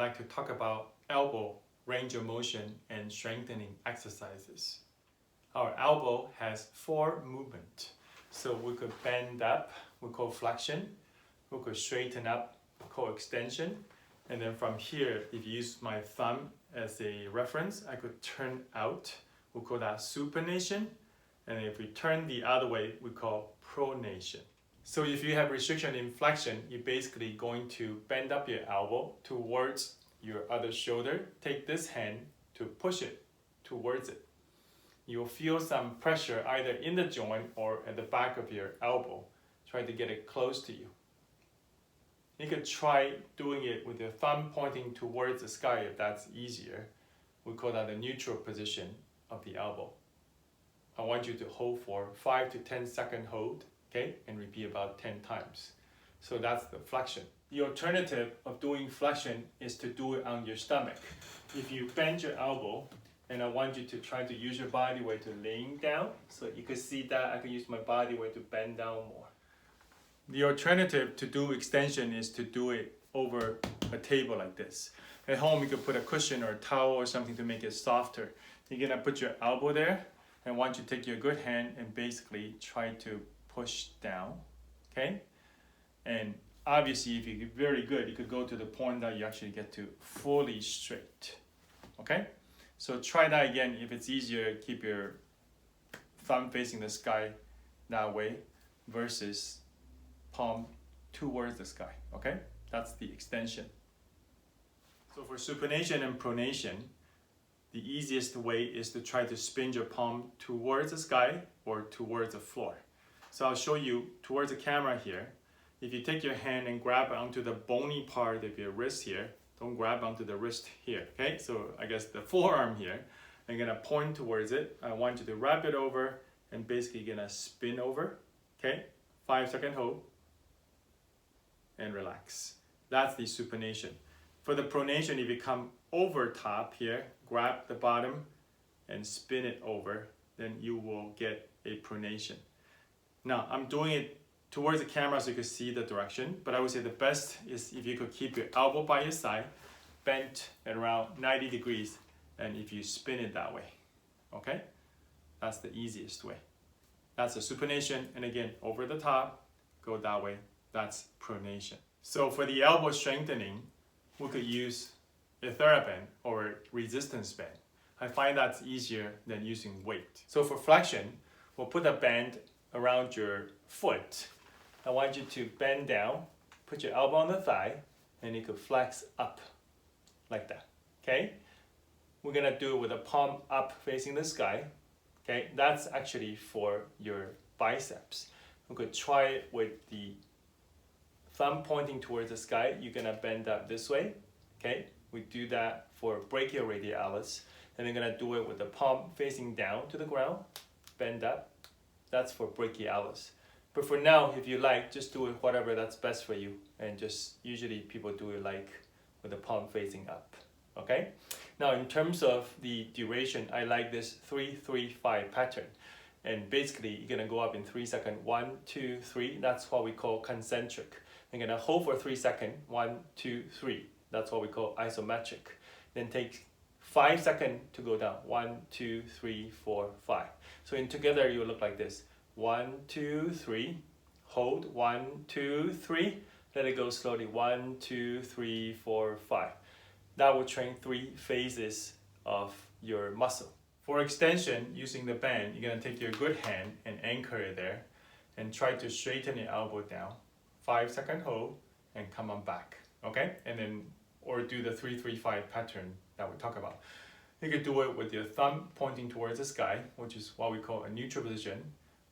like to talk about elbow range of motion and strengthening exercises. Our elbow has 4 movements. So we could bend up, we call flexion. We could straighten up, call extension. And then from here, if you use my thumb as a reference, I could turn out, we call that supination. And if we turn the other way, we call pronation. So if you have restriction in flexion, you're basically going to bend up your elbow towards your other shoulder. Take this hand to push it towards it. You'll feel some pressure either in the joint or at the back of your elbow. Try to get it close to you. You could try doing it with your thumb pointing towards the sky if that's easier. We call that the neutral position of the elbow. I want you to hold for 5 to 10 second hold, okay, and repeat about 10 times. So that's the flexion. The alternative of doing flexion is to do it on your stomach. If you bend your elbow, and I want you to try to use your body weight to laying down, so you can see that I can use my body weight to bend down more. The alternative to do extension is to do it over a table like this. At home, you could put a cushion or a towel or something to make it softer. You're gonna put your elbow there, and want you to take your good hand and basically try to push down, okay? And obviously, if you're very good, you could go to the point that you actually get to fully straight, okay? So try that again. If it's easier, keep your thumb facing the sky that way versus palm towards the sky, okay? That's the extension. So for supination and pronation, the easiest way is to try to spin your palm towards the sky or towards the floor. So I'll show you towards the camera here. If you take your hand and grab onto the bony part of your wrist here, don't grab onto the wrist here, okay? So I guess the forearm here, I'm gonna point towards it. I want you to wrap it over and basically gonna spin over, okay? 5 second hold and relax. That's the supination. For the pronation, if you come over top here, grab the bottom and spin it over, then you will get a pronation. Now, I'm doing it towards the camera so you can see the direction, but I would say the best is if you could keep your elbow by your side, bent at around 90 degrees, and if you spin it that way, okay? That's the easiest way. That's a supination, and again, over the top, go that way, that's pronation. So for the elbow strengthening, we could use a TheraBand or resistance band. I find that's easier than using weight. So for flexion, we'll put a band around your foot. I want you to bend down, put your elbow on the thigh, and you could flex up like that, okay? We're gonna do it with the palm up facing the sky, okay? That's actually for your biceps. We could try it with the thumb pointing towards the sky. You're gonna bend up this way, okay? We do that for brachioradialis, and we're gonna do it with the palm facing down to the ground, bend up. That's for brachialis. But for now, if you like, just do it whatever that's best for you, and just usually people do it like with the palm facing up, okay? Now in terms of the duration, I like this 3-3-5 pattern. And basically, you're gonna go up in 3 seconds. 1, 2, 3. That's what we call concentric. You're gonna hold for 3 seconds. 1, 2, 3. That's what we call isometric. Then take 5 seconds to go down. 1, 2, 3, 4, 5. So in together, you will look like this. 1, 2, 3. Hold. 1, 2, 3. Let it go slowly. 1, 2, 3, 4, 5. That will train 3 phases of your muscle. For extension, using the band, you're gonna take your good hand and anchor it there and try to straighten your elbow down. 5 second hold and come on back, okay? And then, or do the 3-3-5 pattern that we talk about. You could do it with your thumb pointing towards the sky, which is what we call a neutral position,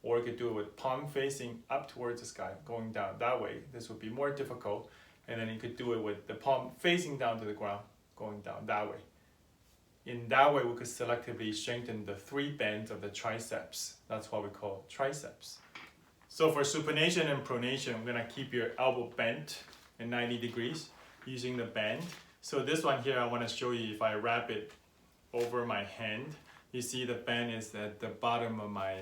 or you could do it with palm facing up towards the sky, going down that way. This would be more difficult. And then you could do it with the palm facing down to the ground, going down that way. In that way, we could selectively strengthen the 3 bands of the triceps. That's what we call triceps. So for supination and pronation, we're gonna keep your elbow bent at 90 degrees using the band. So this one here, I wanna show you if I wrap it over my hand. You see the band is at the bottom of my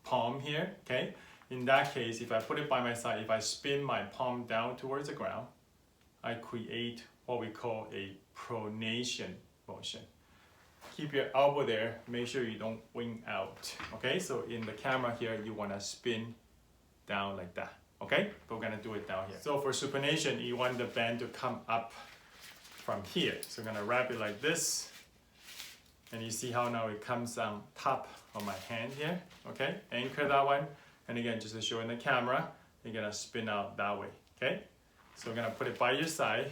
palm here, okay? In that case, if I put it by my side, if I spin my palm down towards the ground, I create what we call a pronation motion. Keep your elbow there, make sure you don't wing out. Okay, so in the camera here, you want to spin down like that. Okay, but we're going to do it down here. So for supination, you want the band to come up from here. So I'm going to wrap it like this. And you see how now it comes on top of my hand here. Okay, anchor that one. And again, just to show in the camera, you're going to spin out that way. Okay, so we're going to put it by your side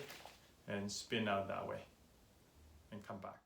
and spin out that way and come back.